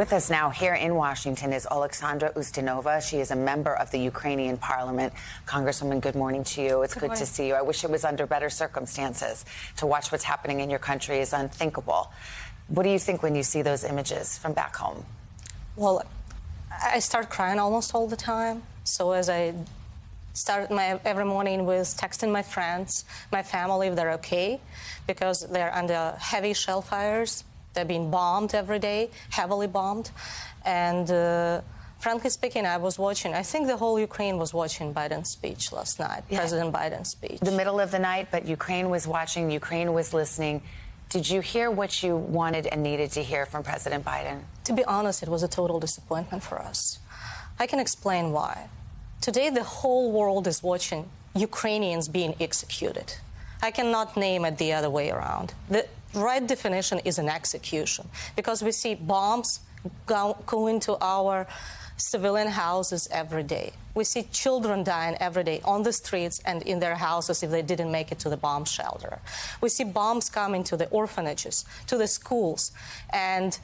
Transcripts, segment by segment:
With us now here in Washington is Oleksandra Ustinova. She is a member of the Ukrainian parliament. Congresswoman, good morning to you. It's good to see you. I wish it was under better circumstances. To watch what's happening in your country is unthinkable. What do you think when you see those images from back home? Well, I start crying almost all the time. So as I start every morning with texting my friends, my family, if they're okay, because they're under heavy shell fires. They're being bombed every day, heavily bombed. And frankly speaking, I was watching, I think the whole Ukraine was watching Biden's speech last night, President Biden's speech. The middle of the night, but Ukraine was watching, Ukraine was listening. Did you hear what you wanted and needed to hear from President Biden? To be honest, it was a total disappointment for us. I can explain why. Today, the whole world is watching Ukrainians being executed. I cannot name it the other way around. The right definition is an execution, because we see bombs go into our civilian houses every day. We see children dying every day on the streets and in their houses if they didn't make it to the bomb shelter. We see bombs coming to the orphanages, to the schools. And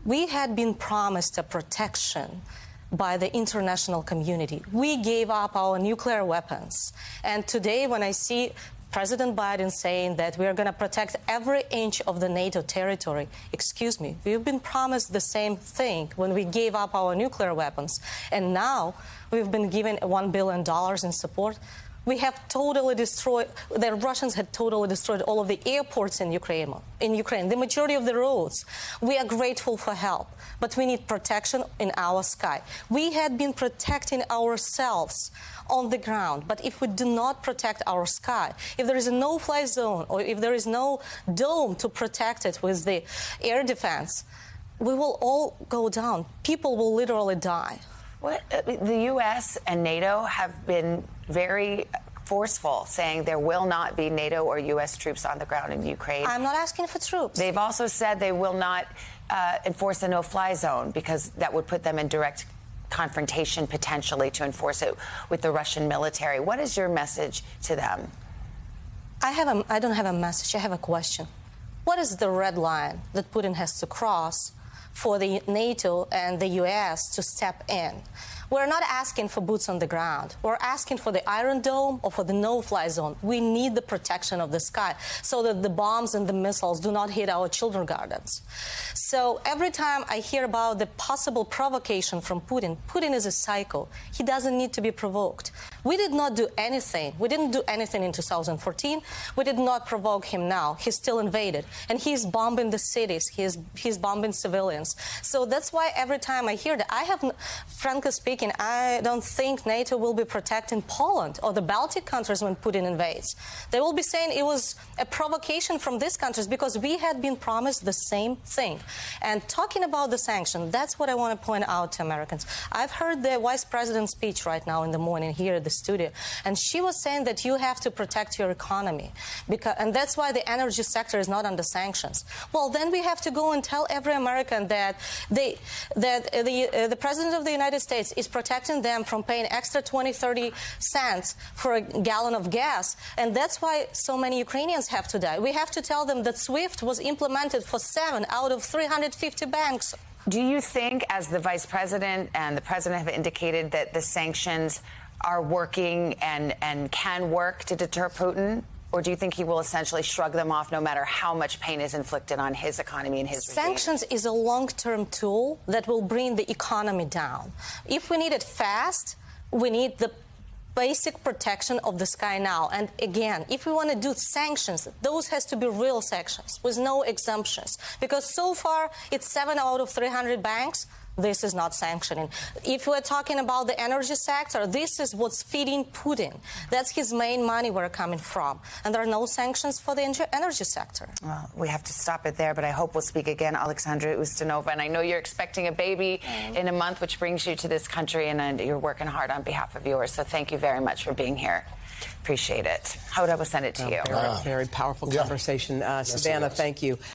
we had been promised a protection by the international community. We gave up our nuclear weapons. And today, when I see President Biden saying that we are going to protect every inch of the NATO territory. Excuse me, we've been promised the same thing when we gave up our nuclear weapons. And now we've been given $1 billion in support. We have totally destroyed, the Russians had totally destroyed all of the airports in Ukraine, the majority of the roads. We are grateful for help, but we need protection in our sky. We had been protecting ourselves on the ground, but if we do not protect our sky, if there is a no-fly zone or if there is no dome to protect it with the air defense, we will all go down. People will literally die. The U.S. and NATO have been very forceful, saying there will not be NATO or U.S. troops on the ground in Ukraine. I'm not asking for troops. They've also said they will not enforce a no-fly zone because that would put them in direct confrontation potentially to enforce it with the Russian military. What is your message to them? I don't have a message. I have a question. What is the red line that Putin has to cross for the NATO and the U.S. to step in? We're not asking for boots on the ground. We're asking for the Iron Dome or for the no-fly zone. We need the protection of the sky so that the bombs and the missiles do not hit our children's gardens. So every time I hear about the possible provocation from Putin, Putin is a psycho. He doesn't need to be provoked. We did not do anything. We didn't do anything in 2014. We did not provoke him now. He's still invaded. And he's bombing the cities. He's bombing civilians. So that's why every time I hear that, frankly speaking, I don't think NATO will be protecting Poland or the Baltic countries when Putin invades. They will be saying it was a provocation from these countries because we had been promised the same thing. And talking about the sanction, that's what I want to point out to Americans. I've heard the Vice President's speech right now in the morning here at the studio, and she was saying that you have to protect your economy, and that's why the energy sector is not under sanctions. Well, then we have to go and tell every American that the President of the United States is protecting them from paying extra 20, 30 cents for a gallon of gas. And that's why so many Ukrainians have to die. We have to tell them that SWIFT was implemented for 7 out of 350 banks. Do you think, as the Vice President and the President have indicated, that the sanctions are working and can work to deter Putin? Or do you think he will essentially shrug them off no matter how much pain is inflicted on his economy and his regime? Sanctions is a long-term tool that will bring the economy down. If we need it fast, we need the basic protection of the sky now. And again, if we want to do sanctions, those has to be real sanctions with no exemptions. Because so far, it's 7 out of 300 banks. This is not sanctioning. If we're talking about the energy sector, this is what's feeding Putin. That's his main money where it's coming from. And there are no sanctions for the energy sector. Well, we have to stop it there, but I hope we'll speak again, Oleksandra Ustinova. And I know you're expecting a baby in a month, which brings you to this country, and you're working hard on behalf of yours. So thank you very much for being here. Appreciate it. How would I send it to you? Very powerful conversation. Savannah, thank you.